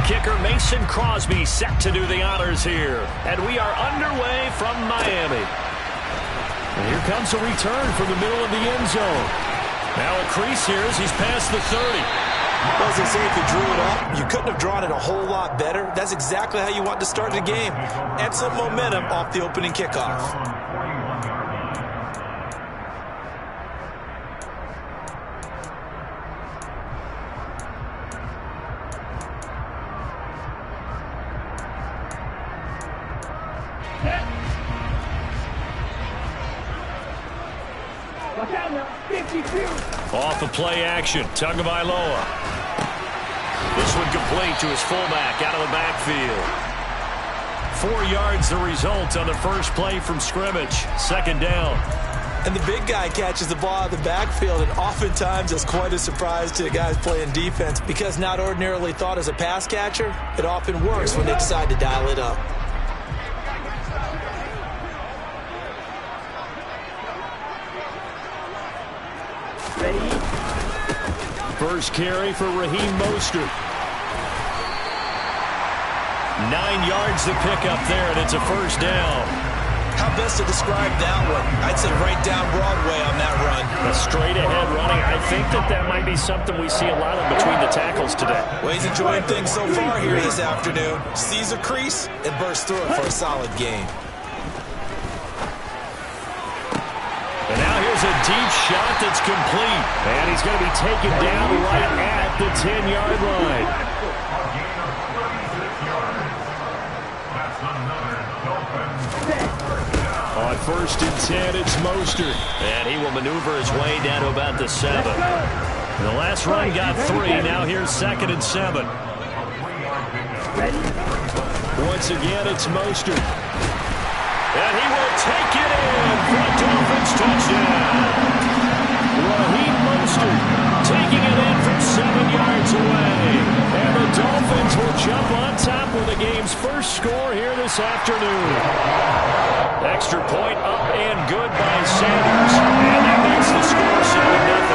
kicker Mason Crosby set to do the honors here. And we are underway from Miami. And here comes a return from the middle of the end zone. Now a crease here as he's past the 30. Well, as they say, if you drew it up, you couldn't have drawn it a whole lot better. That's exactly how you want to start the game. Excellent momentum off the opening kickoff. Off of play action, Tagovailoa. This one complete to his fullback out of the backfield. 4 yards the result on the first play from scrimmage. Second down. And the big guy catches the ball out of the backfield, and oftentimes it's quite a surprise to the guys playing defense because not ordinarily thought as a pass catcher, it often works when they decide to dial it up. First carry for Raheem Mostert. 9 yards to pick up there, and it's a first down. How best to describe that one? I'd say right down Broadway on that run. A straight-ahead running. I think that might be something we see a lot of between the tackles today. Well, he's enjoying things so far here this afternoon. Sees a crease and bursts through it for a solid gain. And now here's a deep shot that's complete. And he's going to be taken down right at the 10-yard line. On 1st and 10, it's Mostert. And he will maneuver his way down to about the 7. And the last run got 3. Now here's 2nd and 7. Once again, it's Mostert. And he will take it in for a Dolphins touchdown. Raheem Mostert taking it in from 7 yards away. And the Dolphins will jump on top with the game's first score here this afternoon. Extra point up and good by Sanders. And that makes the score 7-0.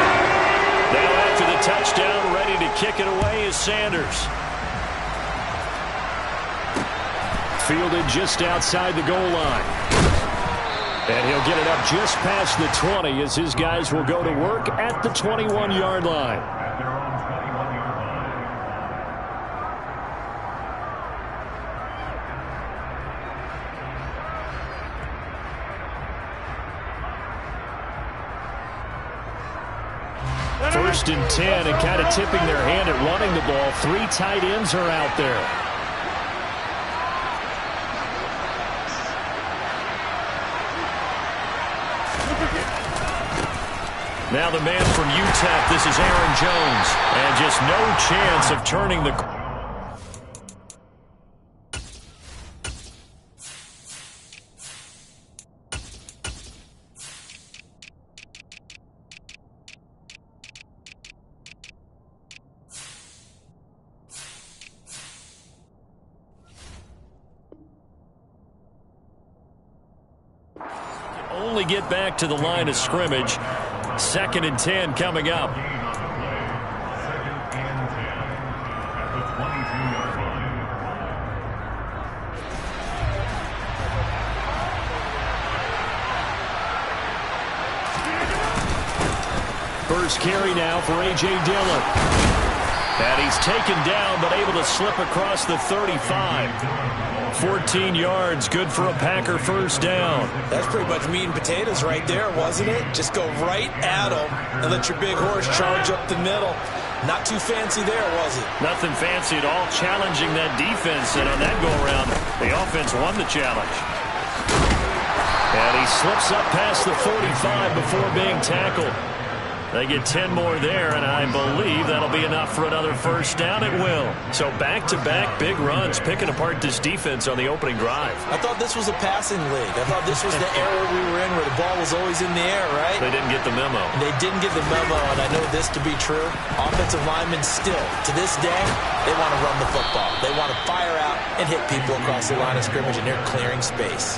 Now after the touchdown, ready to kick it away is Sanders. Fielded just outside the goal line. And he'll get it up just past the 20 as his guys will go to work at the 21-yard line. First and 10, and kind of tipping their hand at running the ball. 3 tight ends are out there. Now the man from UTEP, this is Aaron Jones. And just no chance of turning the... Only get back to the line of scrimmage. 2nd and 10 coming up. First carry now for A.J. Dillon. And he's taken down but able to slip across the 35. 14 yards, good for a Packer first down. That's pretty much meat and potatoes right there, wasn't it? Just go right at them and let your big horse charge up the middle. Not too fancy there, was it? Nothing fancy at all, challenging that defense, and on that go-around, the offense won the challenge. And he slips up past the 45 before being tackled. They get 10 more there, and I believe that'll be enough for another first down. It will. So back-to-back big runs, picking apart this defense on the opening drive. I thought this was a passing league. I thought this was the era we were in where the ball was always in the air, right? They didn't get the memo. They didn't get the memo, and I know this to be true. Offensive linemen still, to this day, they want to run the football. They want to fire out and hit people across the line of scrimmage, and they're clearing space.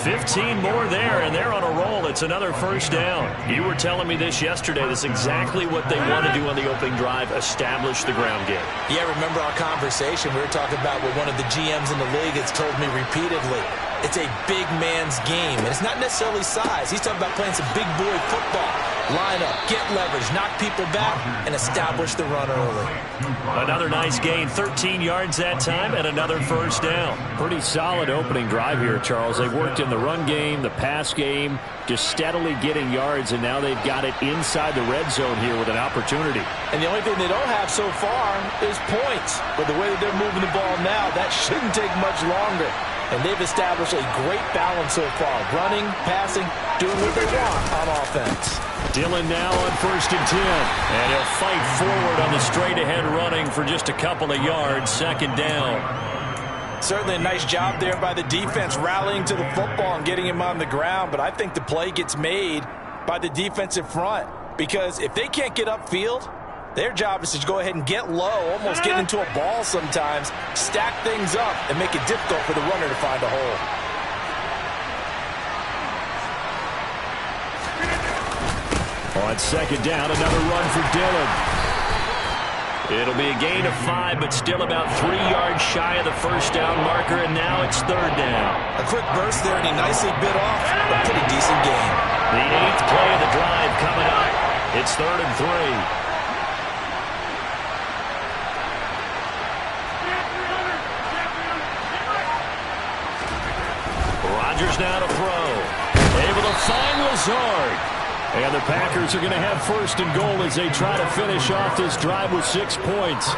15 more there, and they're on a roll. It's another first down. You were telling me this yesterday. That's exactly what they want to do on the opening drive, establish the ground game. Yeah, remember our conversation? We were talking about what one of the GMs in the league has told me repeatedly. It's a big man's game, and it's not necessarily size. He's talking about playing some big boy football. Line up, get leverage, knock people back, and establish the run early. Another nice gain, 13 yards that time, and another first down. Pretty solid opening drive here, Charles. They've worked in the run game, the pass game, just steadily getting yards, and now they've got it inside the red zone here with an opportunity. And the only thing they don't have so far is points. But the way that they're moving the ball now, that shouldn't take much longer. And they've established a great balance so far. Running, passing, doing what they want on offense. Dillon now on 1st and 10. And he'll fight forward on the straight-ahead running for just a couple of yards. 2nd down. Certainly a nice job there by the defense rallying to the football and getting him on the ground. But I think the play gets made by the defensive front. Because if they can't get upfield, their job is to go ahead and get low, almost get into a ball sometimes, stack things up, and make it difficult for the runner to find a hole. On 2nd down, another run for Dillon. It'll be a gain of 5, but still about 3 yards shy of the first down marker, and now it's 3rd down. A quick burst there, and he nicely bit off a pretty decent gain. The 8th play of the drive coming up. It's 3rd and 3. Rodgers now to throw. Able to find Lazard. And the Packers are going to have 1st and goal as they try to finish off this drive with 6 points.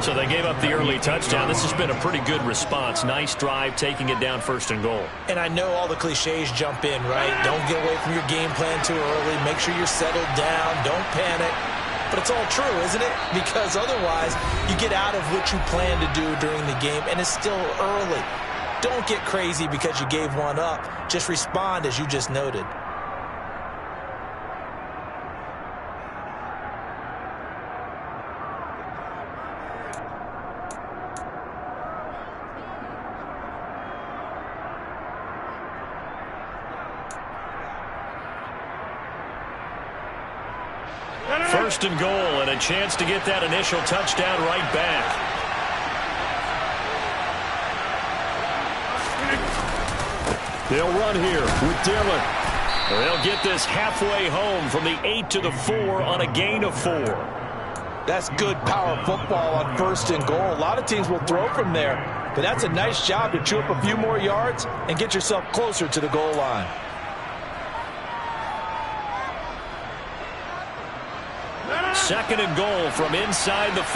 So they gave up the early touchdown. This has been a pretty good response. Nice drive, taking it down 1st and goal. And I know all the cliches jump in, right? Don't get away from your game plan too early. Make sure you're settled down. Don't panic. But it's all true, isn't it? Because otherwise, you get out of what you plan to do during the game, and it's still early. Don't get crazy because you gave one up. Just respond as you just noted. First and goal, and a chance to get that initial touchdown right back. They'll run here with Dillon. They'll get this halfway home from the 8 to the 4 on a gain of 4. That's good power football on 1st and goal. A lot of teams will throw from there, but that's a nice job to chew up a few more yards and get yourself closer to the goal line. 2nd and goal from inside the 5.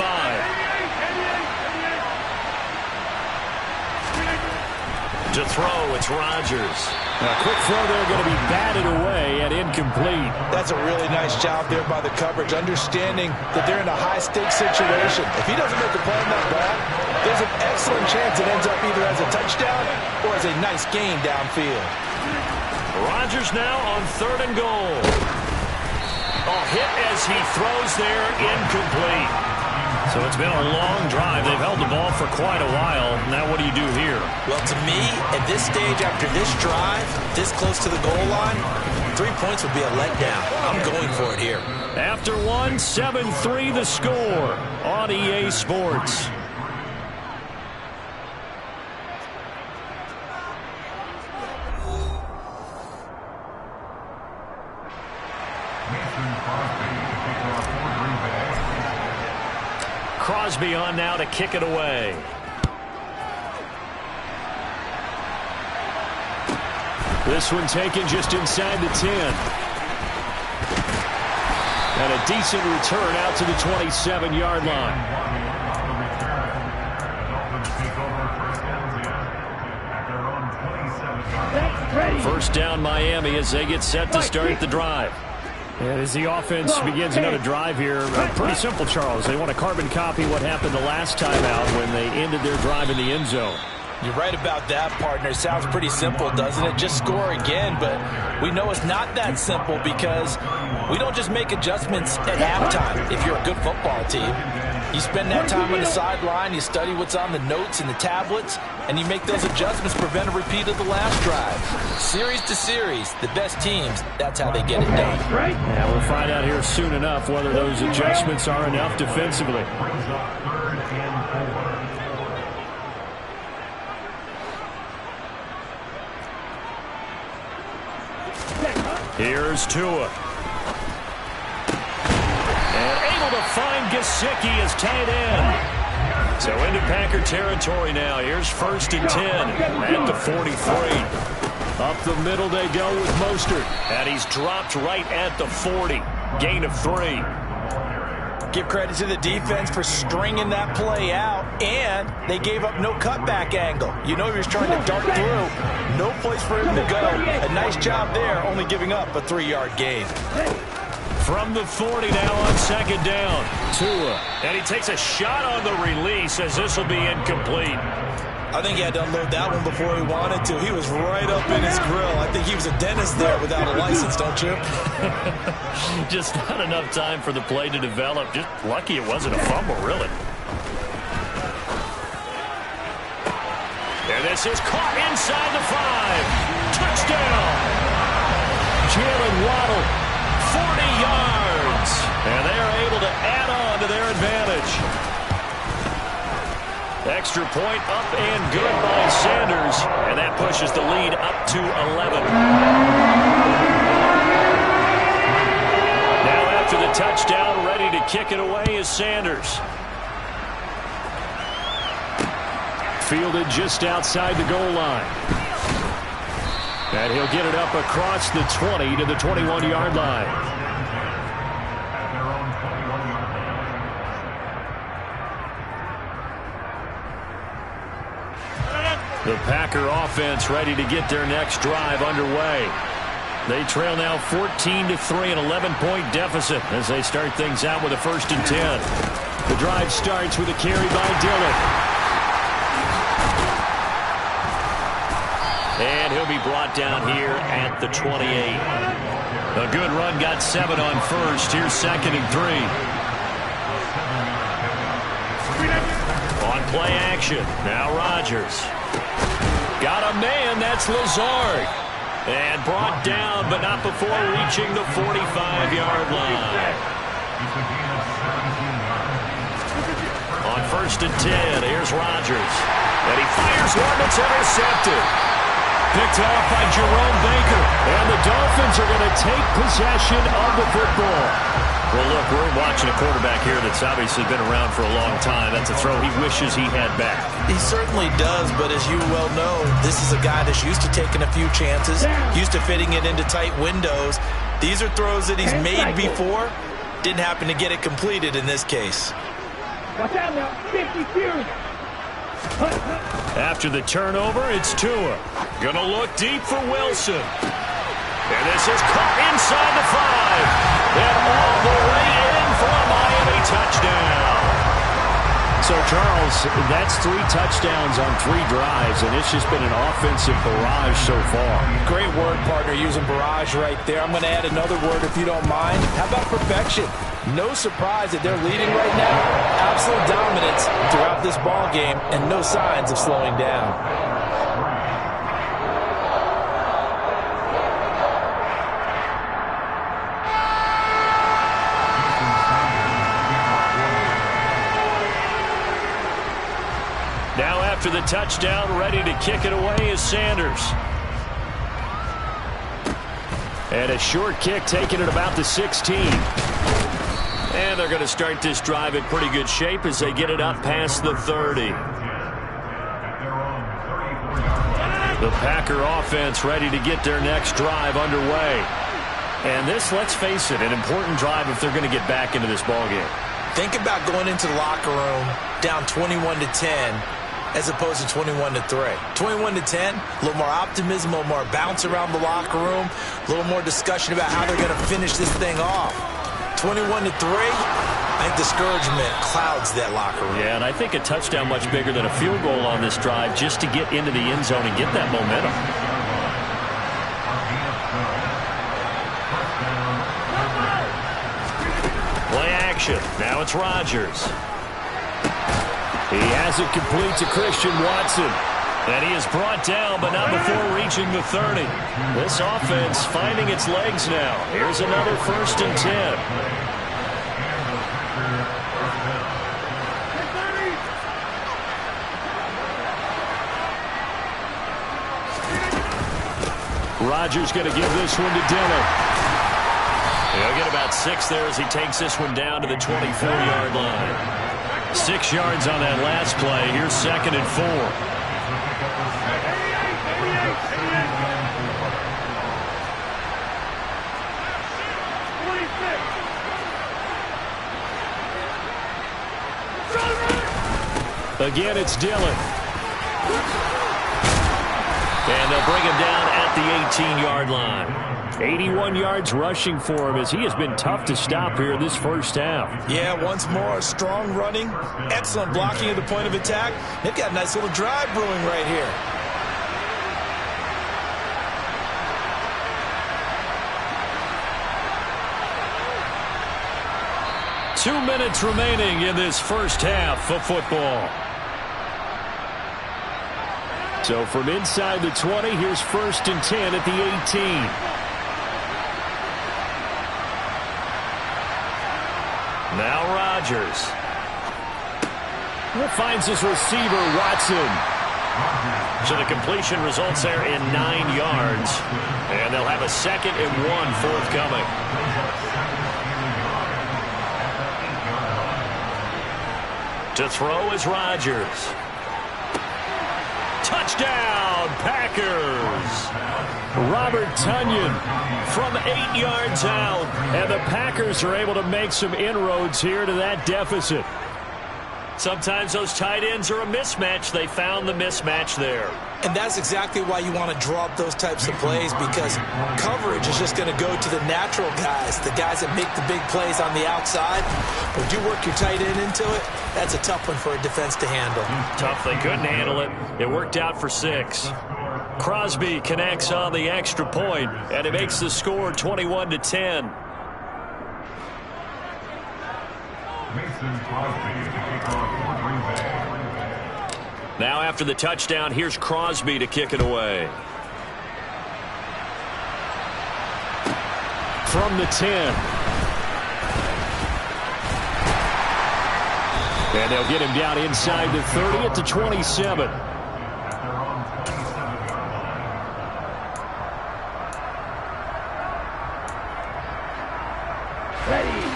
To throw, it's Rodgers. A quick throw there going to be batted away and incomplete. That's a really nice job there by the coverage, understanding that they're in a high-stakes situation. If he doesn't make a play on that ball, there's an excellent chance it ends up either as a touchdown or as a nice gain downfield. Rodgers now on 3rd and goal. Oh, hit as he throws there, incomplete. So it's been a long drive. They've held the ball for quite a while. Now what do you do here? Well, to me, at this stage, after this drive, this close to the goal line, 3 points would be a letdown. I'm going for it here. After one, 7-3 the score on EA Sports. Crosby on now to kick it away. This one taken just inside the 10. And a decent return out to the 27-yard line. First down Miami as they get set to start the drive. And as the offense begins another drive here, pretty simple, Charles. They want to carbon copy what happened the last time out when they ended their drive in the end zone. You're right about that, partner. Sounds pretty simple, doesn't it? Just score again, but we know it's not that simple because we don't just make adjustments at halftime if you're a good football team. You spend that time on the sideline, you study what's on the notes and the tablets, and you make those adjustments to prevent a repeat of the last drive. Series to series, the best teams, that's how they get it done. Yeah, we'll find out here soon enough whether those adjustments are enough defensively. Here's Tua. And able to find Gesicki as tight end. So into Packer territory now. Here's 1st and 10 at the 43. Up the middle they go with Mostert. And he's dropped right at the 40. Gain of 3. Give credit to the defense for stringing that play out, and they gave up no cutback angle. You know he was trying to dart through. No place for him to go. A nice job there, only giving up a 3-yard gain. From the 40 now on 2nd down. Tua. And he takes a shot on the release as this will be incomplete. I think he had to unload that one before he wanted to. He was right up in his grill. I think he was a dentist there without a license, don't you? Just not enough time for the play to develop. Just lucky it wasn't a fumble, really. And this is caught inside the 5. Touchdown. Jalen Waddle, 40 yards. And they are able to add on to their advantage. Extra point up and good by Sanders. And that pushes the lead up to 11. Now after the touchdown, ready to kick it away is Sanders. Fielded just outside the goal line. And he'll get it up across the 20 to the 21-yard line. The Packer offense ready to get their next drive underway. They trail now 14-3, an 11-point deficit as they start things out with a 1st and 10. The drive starts with a carry by Dillon. And he'll be brought down here at the 28. A good run got 7 on 1st. Here's 2nd and 3. On play action, now Rodgers. Got a man, that's Lazard. And brought down, but not before reaching the 45-yard line. On 1st and 10, here's Rodgers. And he fires one that's intercepted. Picked off by Jerome Baker. And the Dolphins are going to take possession of the football. Well, look, we're watching a quarterback here that's obviously been around for a long time. That's a throw he wishes he had back. He certainly does, but as you well know, this is a guy that's used to taking a few chances, used to fitting it into tight windows. These are throws that he's made before. Didn't happen to get it completed in this case. Watch out now, 52. After the turnover, it's Tua. Gonna look deep for Wilson. And this is caught inside the 5. And all the way in for a Miami touchdown. So, Charles, that's 3 touchdowns on 3 drives, and it's just been an offensive barrage so far. Great word, partner, using barrage right there. I'm going to add another word if you don't mind. How about perfection? No surprise that they're leading right now. Absolute dominance throughout this ball game, and no signs of slowing down. Now after the touchdown, ready to kick it away is Sanders. And a short kick taken at about the 16. And they're going to start this drive in pretty good shape as they get it up past the 30. The Packer offense ready to get their next drive underway. And this, let's face it, an important drive if they're going to get back into this ballgame. Think about going into the locker room down 21-10 as opposed to 21-3. 21-10, a little more optimism, a little more bounce around the locker room, a little more discussion about how they're going to finish this thing off. 21-3, I think discouragement clouds that locker room. Yeah, and I think a touchdown much bigger than a field goal on this drive just to get into the end zone and get that momentum. Play action. Now it's Rodgers. He has it complete to Christian Watson. And he is brought down, but not before reaching the 30. This offense finding its legs now. Here's another 1st and 10. Rodgers going to give this one to Dillon. He'll get about 6 there as he takes this one down to the 24-yard line. 6 yards on that last play. Here's 2nd and 4. Again, it's Dillon. And they'll bring him down at the 18-yard line. 81 yards rushing for him as he has been tough to stop here in this first half. Yeah, once more, strong running, excellent blocking at the point of attack. They've got a nice little drive brewing right here. Two minutes remaining in this first half of football. So from inside the 20, here's 1st and 10 at the 18. Now Rodgers. Finds his receiver, Watson. So the completion results there in 9 yards. And they'll have a 2nd and 1 forthcoming. To throw is Rodgers. Touchdown, Packers. Robert Tonyan from 8 yards out. And the Packers are able to make some inroads here to that deficit. Sometimes those tight ends are a mismatch. They found the mismatch there. And that's exactly why you want to draw up those types of plays, because coverage is just going to go to the natural guys, the guys that make the big plays on the outside. But you work your tight end into it, that's a tough one for a defense to handle. Tough. They couldn't handle it. It worked out for 6. Crosby connects on the extra point, and it makes the score 21-10. Now after the touchdown, here's Crosby to kick it away. From the 10. And they'll get him down inside the 30 at the 27.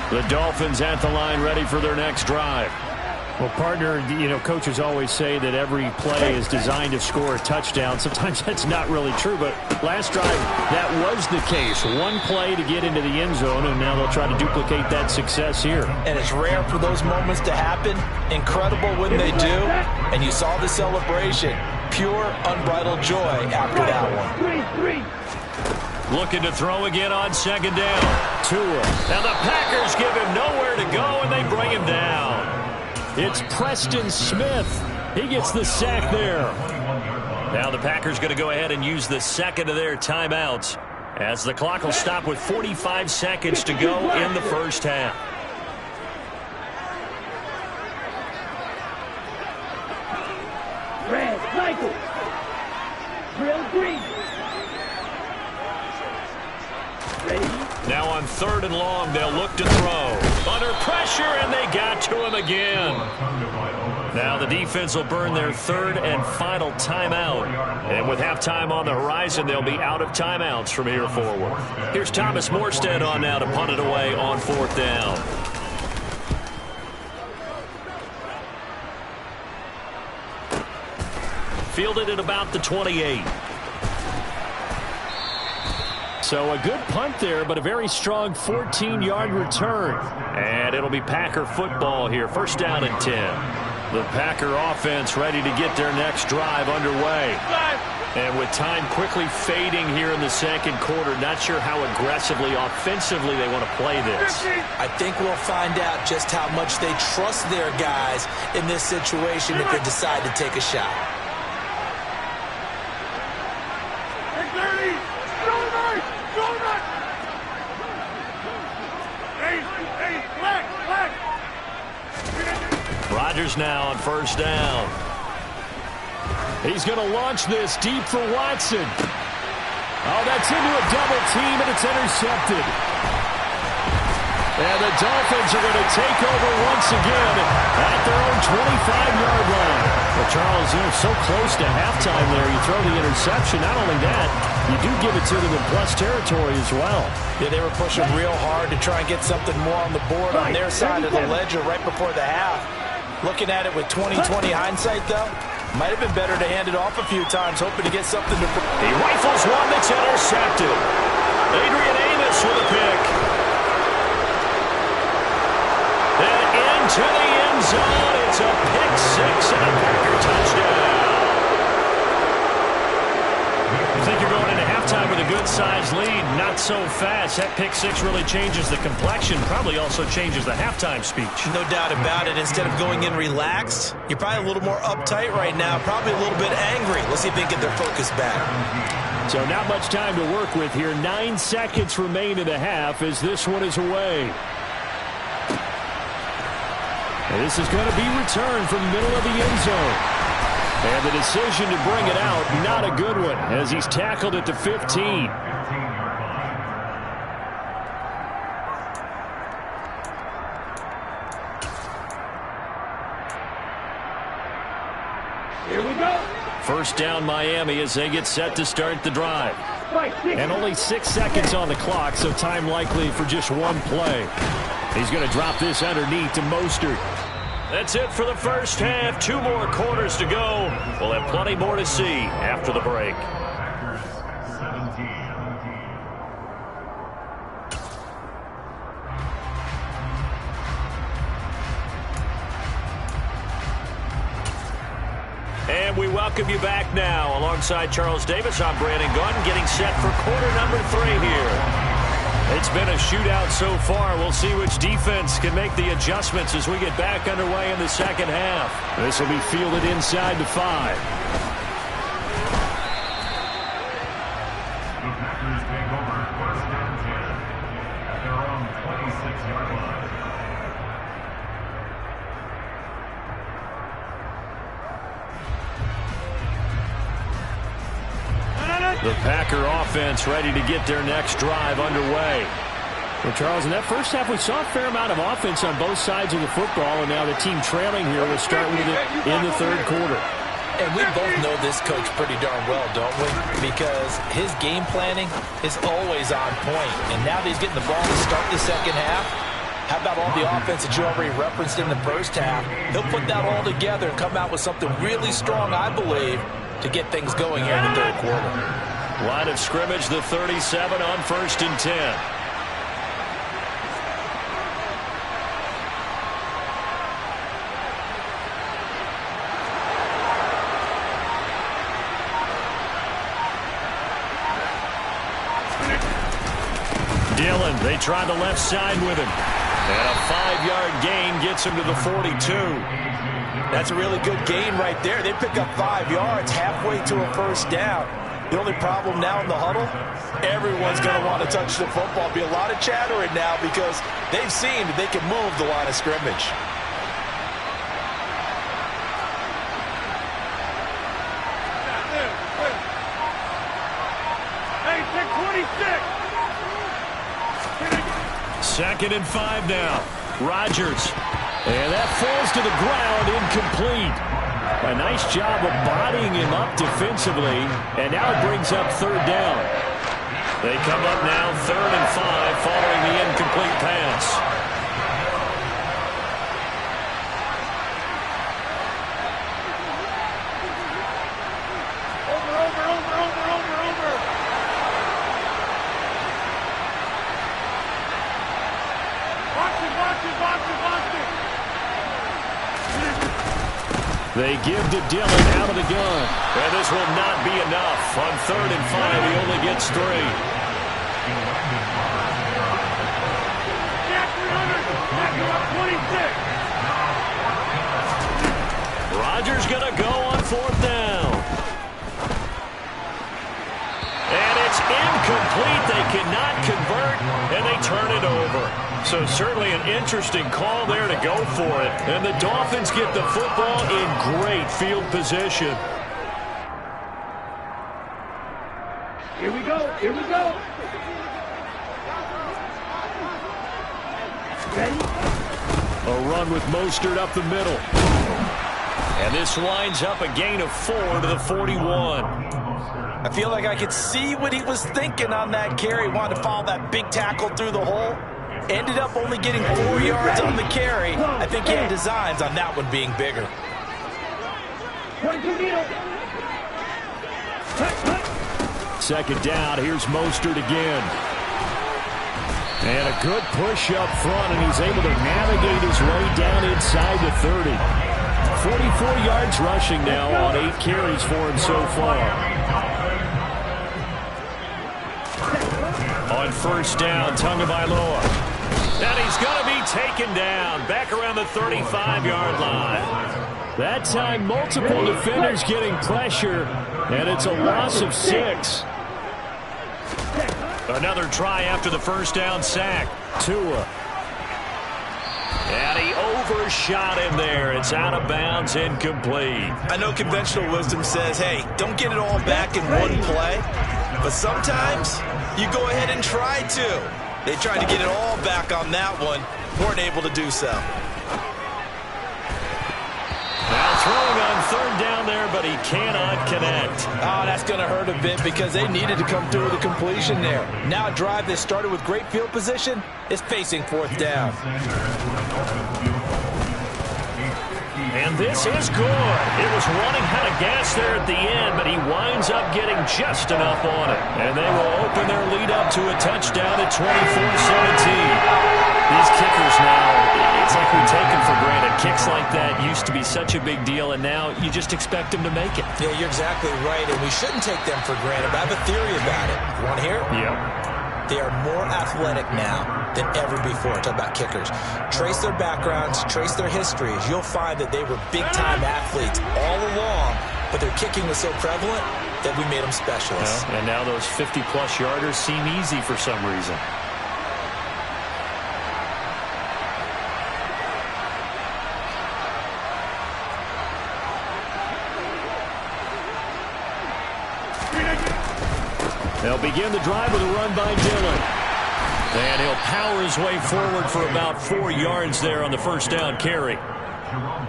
The Dolphins at the line, ready for their next drive. Well, partner, coaches always say that every play is designed to score a touchdown. Sometimes that's not really true, but last drive, that was the case. One play to get into the end zone, and now they'll try to duplicate that success here. And it's rare for those moments to happen. Incredible when they do. And you saw the celebration. Pure, unbridled joy after that one. Looking to throw again on 2nd down. Tua. Now the Packers give him nowhere to go, and they bring him down. It's Preston Smith. He gets the sack there. Now the Packers going to go ahead and use the 2nd of their timeouts, as the clock will stop with 45 seconds to go in the first half. Red, Michael. Real green. Now on 3rd and long, they'll look to throw. Under pressure, and they got to him again. Now the defense will burn their 3rd and final timeout. And with halftime on the horizon, they'll be out of timeouts from here forward. Here's Thomas Morstead on now to punt it away on 4th down. Fielded at about the 28. So a good punt there, but a very strong 14-yard return. And it'll be Packer football here. 1st down and 10. The Packer offense ready to get their next drive underway. And with time quickly fading here in the 2nd quarter, not sure how aggressively, offensively they want to play this. I think we'll find out just how much they trust their guys in this situation if they decide to take a shot. Rodgers now on first down. He's going to launch this deep for Watson. Oh, that's into a double team, and it's intercepted. And the Dolphins are going to take over once again at their own 25-yard line. Well, Charles, so close to halftime there. You throw the interception. Not only that, you do give it to them in plus territory as well. Yeah, they were pushing real hard to try and get something more on the board on their side of the ledger right before the half. Looking at it with 20/20 hindsight, though, might have been better to hand it off a few times, hoping to get something to... He rifles one that's intercepted. Adrian Amos with a pick. And into the end zone. It's a pick six and a Packer touchdown. You think you're going into halftime with a good-sized lead. Not so fast. That pick six really changes the complexion. Probably also changes the halftime speech. No doubt about it. Instead of going in relaxed, you're probably a little more uptight right now. Probably a little bit angry. Let's see if they can get their focus back. So not much time to work with here. 9 seconds remain in the half as this one is away. And this is going to be returned from the middle of the end zone. And the decision to bring it out, not a good one, as he's tackled at the 15. Here we go. First down Miami as they get set to start the drive. And only 6 seconds on the clock, so time likely for just one play. He's going to drop this underneath to Mostert. That's it for the first half. 2 more quarters to go. We'll have plenty more to see after the break. And we welcome you back now. Alongside Charles Davis, I'm Brandon Gunn, getting set for quarter number 3 here. It's been a shootout so far. We'll see which defense can make the adjustments as we get back underway in the second half. This will be fielded inside the 5. The Packers take over first and 10 at their own 26-yard line. The Packer offense ready to get their next drive underway. Well, Charles, in that first half, we saw a fair amount of offense on both sides of the football, and now the team trailing here will start with it in the third quarter. And we both know this coach pretty darn well, don't we? Because his game planning is always on point. And now that he's getting the ball to start the second half, how about all the offense that you already referenced in the first half? He'll put that all together and come out with something really strong, I believe, to get things going here in the third quarter. Line of scrimmage, the 37 on first and 10. Dillon, they try the left side with him. And a 5-yard gain gets him to the 42. That's a really good gain right there. They pick up 5 yards halfway to a first down. The only problem now in the huddle, everyone's going to want to touch the football. Be a lot of chattering now because they've seen that they can move the line of scrimmage. Hey, pick 26. Second and 5 now. Rodgers. And that falls to the ground, incomplete. A nice job of bodying him up defensively, and now it brings up third down. They come up now 3rd and 5 following the incomplete pass. Over. Watch it. They give to Dillon out of the gun. And this will not be enough. On 3rd and 5, he only gets 3. Rodgers going to go on 4th down. And it's incomplete. They cannot convert, and they turn it over. So certainly an interesting call there to go for it. And the Dolphins get the football in great field position. Here we go. Here we go. Ready? A run with Mostert up the middle. And this winds up a gain of 4 to the 41. I feel like I could see what he was thinking on that carry. Wanted to follow that big tackle through the hole. Ended up only getting 4 yards on the carry. I think he had designs on that one being bigger. 22 needle. Second down, here's Mostert again. And a good push up front, and he's able to navigate his way down inside the 30. 44 yards rushing now on 8 carries for him so far. On first down, Tagovailoa. And he's going to be taken down back around the 35-yard line. That time, multiple defenders getting pressure, and it's a loss of 6. Another try after the first down sack. Tua. And he overshot him there. It's out of bounds, incomplete. I know conventional wisdom says, hey, don't get it all back in one play. But sometimes you go ahead and try to. They tried to get it all back on that one. Weren't able to do so. Now throwing on third down there, but he cannot connect. Oh, that's going to hurt a bit because they needed to come through with a completion there. Now a drive that started with great field position is facing fourth down. And this is good. It was running out of gas there at the end, but he winds up getting just enough on it. And they will open their lead up to a touchdown at 24-17. These kickers now, it's like we take them for granted. Kicks like that used to be such a big deal, and now you just expect them to make it. Yeah, you're exactly right, and we shouldn't take them for granted. But I have a theory about it. You want to hear it? Yep. They are more athletic now than ever before. Talk about kickers. Trace their backgrounds, trace their histories. You'll find that they were big-time athletes all along, but their kicking was so prevalent that we made them specialists. Yeah, and now those 50-plus yarders seem easy for some reason. They'll begin the drive with a run by Dillon. And he'll power his way forward for about 4 yards there on the first down carry.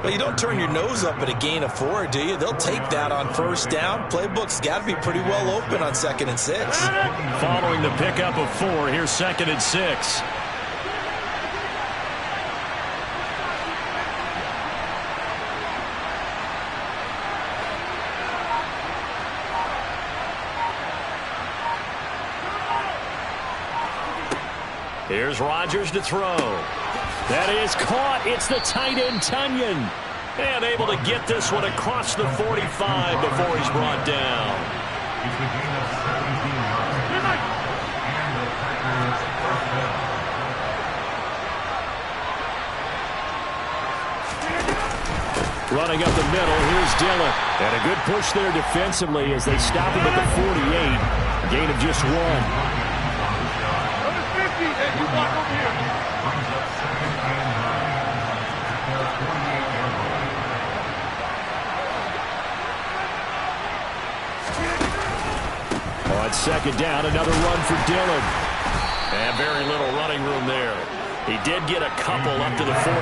Well, you don't turn your nose up at a gain of 4, do you? They'll take that on first down. Playbook's got to be pretty well open on 2nd and 6. Following the pickup of 4, here's 2nd and 6. Here's Rodgers to throw. That is caught. It's the tight end, Tonyan. And able to get this one across the 45 before he's brought down. Running up the middle, here's Dillon. And a good push there defensively as they stop him at the 48. Gain of just 1. On second down, another run for Dillon. And very little running room there. He did get a couple up to the 49.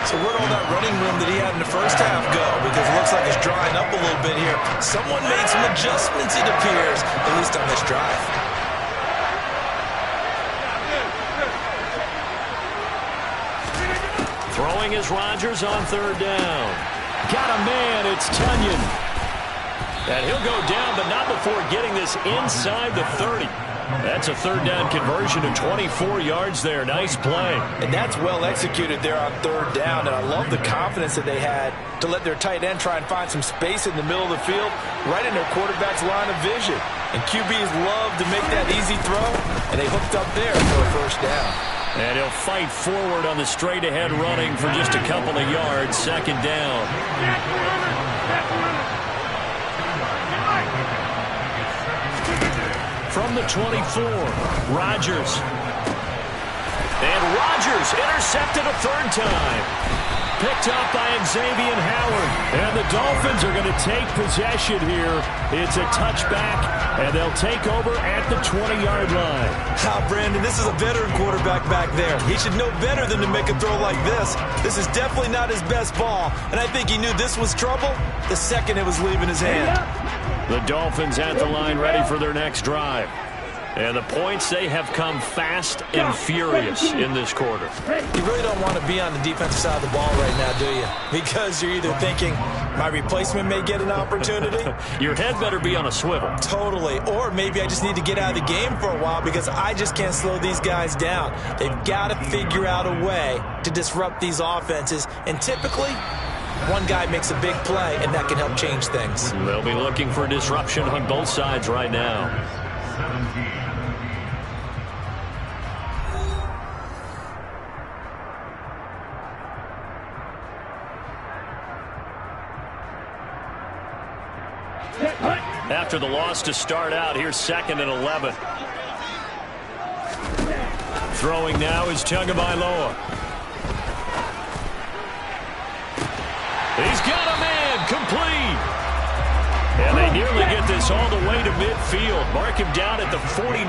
So where'd all that running room that he had in the first half go? Because it looks like it's drying up a little bit here. Someone made some adjustments, it appears, at least on this drive. Throwing is Rodgers on third down. Got a man, it's Tonyan. And he'll go down, but not before getting this inside the 30. That's a third down conversion of 24 yards there. Nice play. And that's well executed there on third down. And I love the confidence that they had to let their tight end try and find some space in the middle of the field, right in their quarterback's line of vision. And QBs love to make that easy throw, and they hooked up there for a first down. And he'll fight forward on the straight-ahead running for just a couple of yards. Second down. From the 24, Rodgers. And Rodgers intercepted a third time. Picked up by Xavier Howard. And the Dolphins are going to take possession here. It's a touchback, and they'll take over at the 20-yard line. Brandon, this is a veteran quarterback back there. He should know better than to make a throw like this. This is definitely not his best ball, and I think he knew this was trouble the second it was leaving his hand. The Dolphins at the line ready for their next drive. And the points, they have come fast and furious in this quarter. You really don't want to be on the defensive side of the ball right now, do you? Because you're either thinking, my replacement may get an opportunity. Your head better be on a swivel. Totally. Or maybe I just need to get out of the game for a while because I just can't slow these guys down. They've got to figure out a way to disrupt these offenses. And typically, one guy makes a big play, and that can help change things. They'll be looking for disruption on both sides right now. 17. After the loss to start out, here's 2nd and 11. Throwing now is Tagovailoa. He's got a man complete. And they nearly get this all the way to midfield. Mark him down at the 49.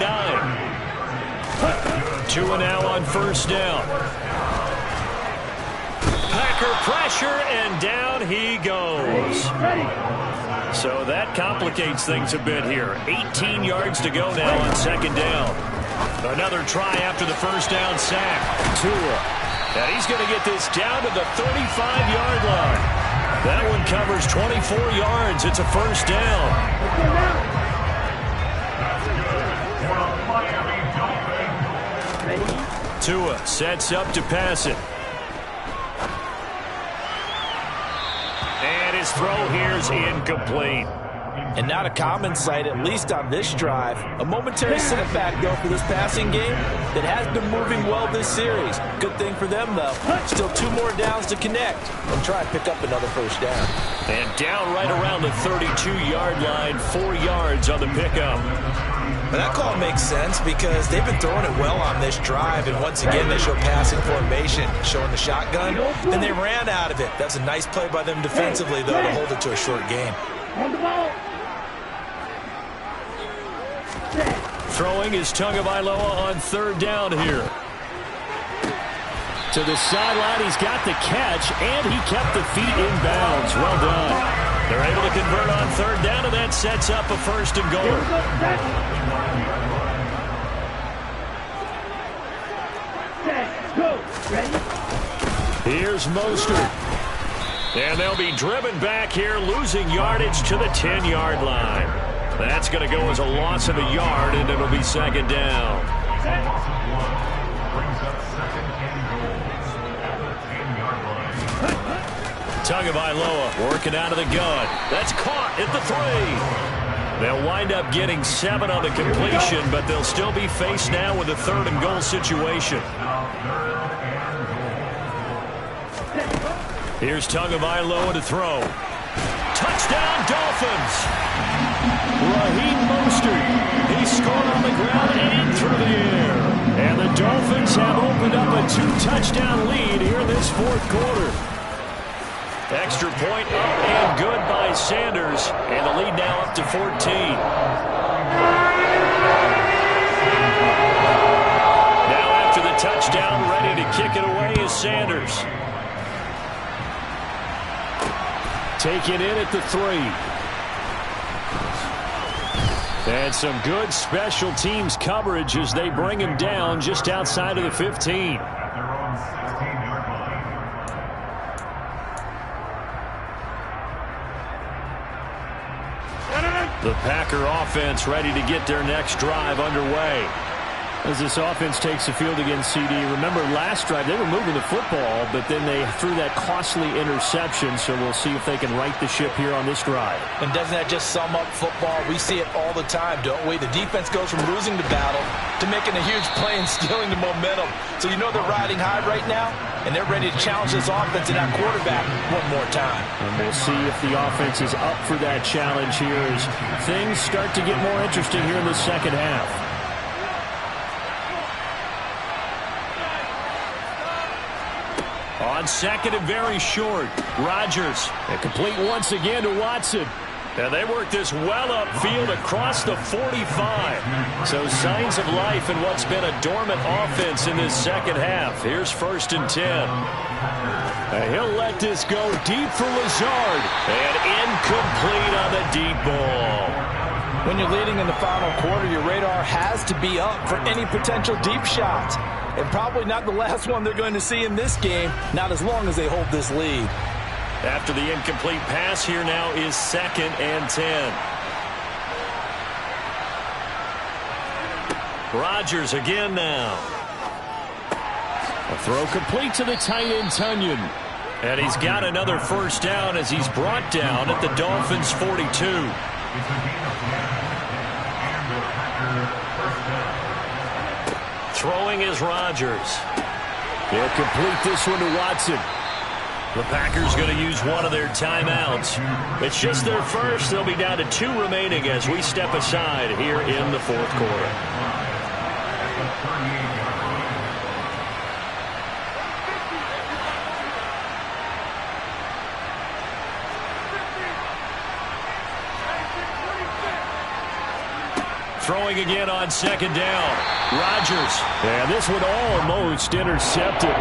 2 now on first down. Packer pressure, and down he goes. So that complicates things a bit here. 18 yards to go now on 2nd down. Another try after the first down sack. Tua. And he's going to get this down to the 35-yard line. That one covers 24 yards. It's a first down. Tua sets up to pass it. And his throw here is incomplete. And not a common sight, at least on this drive. A momentary setback, though, for this passing game that has been moving well this series. Good thing for them, though. Still 2 more downs to connect and try and pick up another first down. And down right around the 32-yard line, 4 yards on the pickup. But that call makes sense because they've been throwing it well on this drive, and once again they show passing formation, showing the shotgun. Then they ran out of it. That's a nice play by them defensively, though, to hold it to a short game. Throwing is Tagovailoa on 3rd down here. To the sideline, he's got the catch, and he kept the feet in bounds. Well done. They're able to convert on 3rd down, and that sets up a 1st and goal. Here's Mostert. And they'll be driven back here, losing yardage to the 10-yard line. That's going to go as a loss of a yard, and it'll be 2nd down. Tagovailoa working out of the gun. That's caught at the 3. They'll wind up getting 7 on the completion, but they'll still be faced now with a 3rd and goal situation. Here's Tagovailoa to throw. Touchdown, Dolphins! Raheem Mostert. He scored on the ground and through the air. And the Dolphins have opened up a 2-touchdown lead here in this 4th quarter. Extra point up and good by Sanders. And the lead now up to 14. Now after the touchdown, ready to kick it away is Sanders. Taken in at the 3. And some good special teams coverage as they bring him down just outside of the 15. The Packer offense ready to get their next drive underway. As this offense takes the field against CD, remember last drive they were moving the football, but then they threw that costly interception, so we'll see if they can right the ship here on this drive. And doesn't that just sum up football? We see it all the time, don't we? The defense goes from losing the battle to making a huge play and stealing the momentum. So you know they're riding high right now, and they're ready to challenge this offense and that quarterback one more time. And we'll see if the offense is up for that challenge here as things start to get more interesting here in the second half. On second and very short, Rodgers. And complete once again to Watson. And they work this well upfield across the 45. So signs of life in what's been a dormant offense in this second half. Here's 1st and 10. And he'll let this go deep for Lazard. And incomplete on the deep ball. When you're leading in the final quarter, your radar has to be up for any potential deep shots. And probably not the last one they're going to see in this game, not as long as they hold this lead. After the incomplete pass, here now is 2nd and 10. Rodgers again now. A throw complete to the tight end, Tunyon. And he's got another first down as he's brought down at the Dolphins' 42. Throwing is Rodgers. They'll complete this one to Watson. The Packers going to use one of their timeouts. It's just their first. They'll be down to 2 remaining as we step aside here in the 4th quarter. Throwing again on 2nd down. Rodgers. And this one almost intercepted.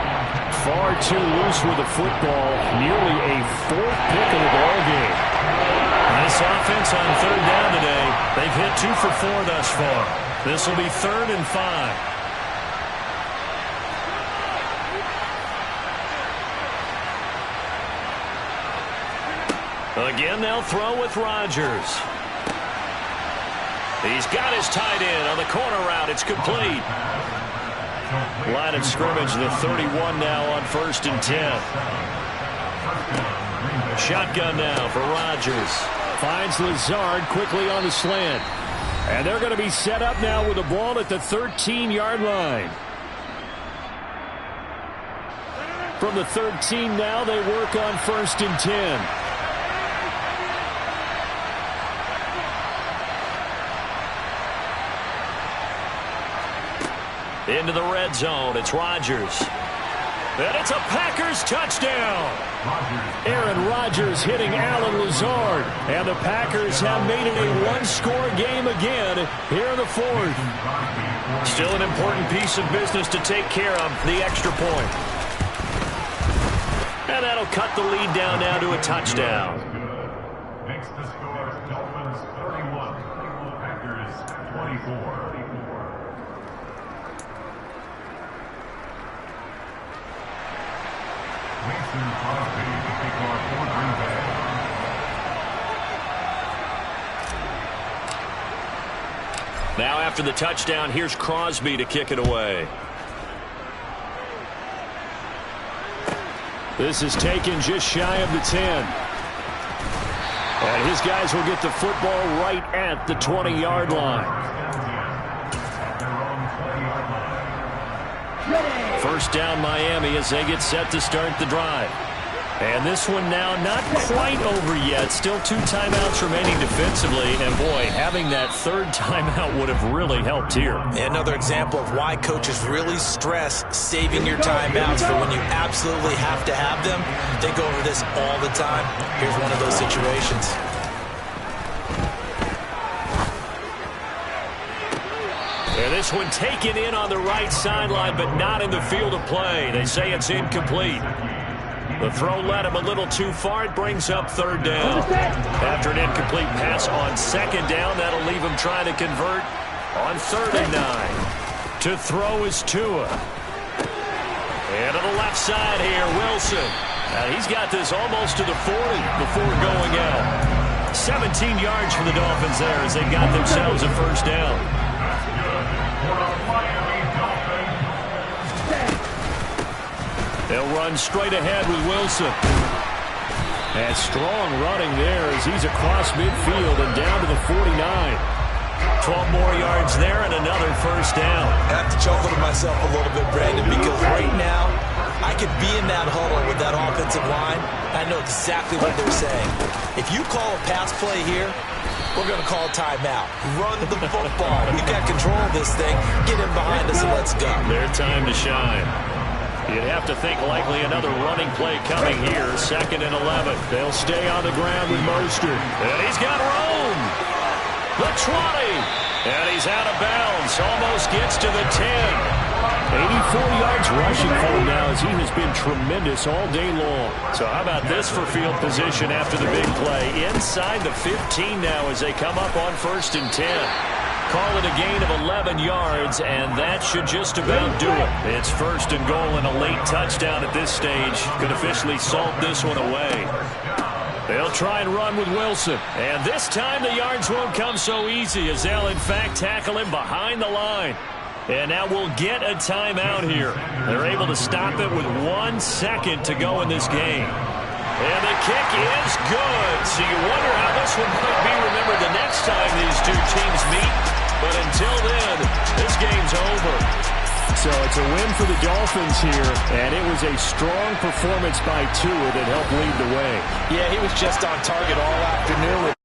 Far too loose with the football. Nearly a 4th pick of the ball game. This offense on 3rd down today. They've hit 2 for 4 thus far. This will be 3rd and 5. Again, they'll throw with Rodgers. He's got his tight end on the corner route. It's complete. Line of scrimmage, the 31 now on 1st and 10. Shotgun now for Rodgers. Finds Lazard quickly on the slant. And they're going to be set up now with the ball at the 13-yard line. From the 13 now, they work on 1st and 10. Into the red zone. It's Rodgers. And it's a Packers touchdown. Aaron Rodgers hitting Allen Lazard. And the Packers have made it a 1-score game again here in the 4th. Still an important piece of business to take care of, the extra point. And that'll cut the lead down now to a touchdown. Makes the score Dolphins 31, Packers 24. Mason Crosby to kick off for Green Bay. Now after the touchdown, here's Crosby to kick it away. This is taken just shy of the 10. And his guys will get the football right at the 20-yard line. First down Miami as they get set to start the drive. And this one now not quite over yet. Still 2 timeouts remaining defensively. And boy, having that 3rd timeout would have really helped here. Another example of why coaches really stress saving your timeouts for when you absolutely have to have them. They go over this all the time. Here's one of those situations. And this one taken in on the right sideline, but not in the field of play. They say it's incomplete. The throw led him a little too far. It brings up 3rd down. After an incomplete pass on 2nd down, that'll leave him trying to convert on 3rd and 9. To throw is Tua. And to the left side here, Wilson. He's got this almost to the 40 before going out. 17 yards for the Dolphins there as they got themselves a first down. They'll run straight ahead with Wilson. And strong running there as he's across midfield and down to the 49. 12 more yards there and another first down. I have to chuckle to myself a little bit, Brandon, because right now I could be in that huddle with that offensive line. I know exactly what they're saying. If you call a pass play here, we're going to call a timeout. Run the football. We've got control of this thing. Get in behind us and let's go. Their time to shine. You'd have to think likely another running play coming here. 2nd and 11. They'll stay on the ground with Mostert. And he's got room. The 20. And he's out of bounds. Almost gets to the 10. 84 yards rushing for him now as he has been tremendous all day long. So how about this for field position after the big play? Inside the 15 now as they come up on 1st and 10. Call it a gain of 11 yards, and that should just about do it. It's 1st and goal and a late touchdown at this stage. Could officially salt this one away. They'll try and run with Wilson. And this time the yards won't come so easy as they'll, in fact, tackle him behind the line. And now we'll get a timeout here. They're able to stop it with 1 second to go in this game. And the kick is good. So you wonder how this one might be remembered the next time these two teams meet. But until then, this game's over. So it's a win for the Dolphins here, and it was a strong performance by Tua that helped lead the way. Yeah, he was just on target all afternoon.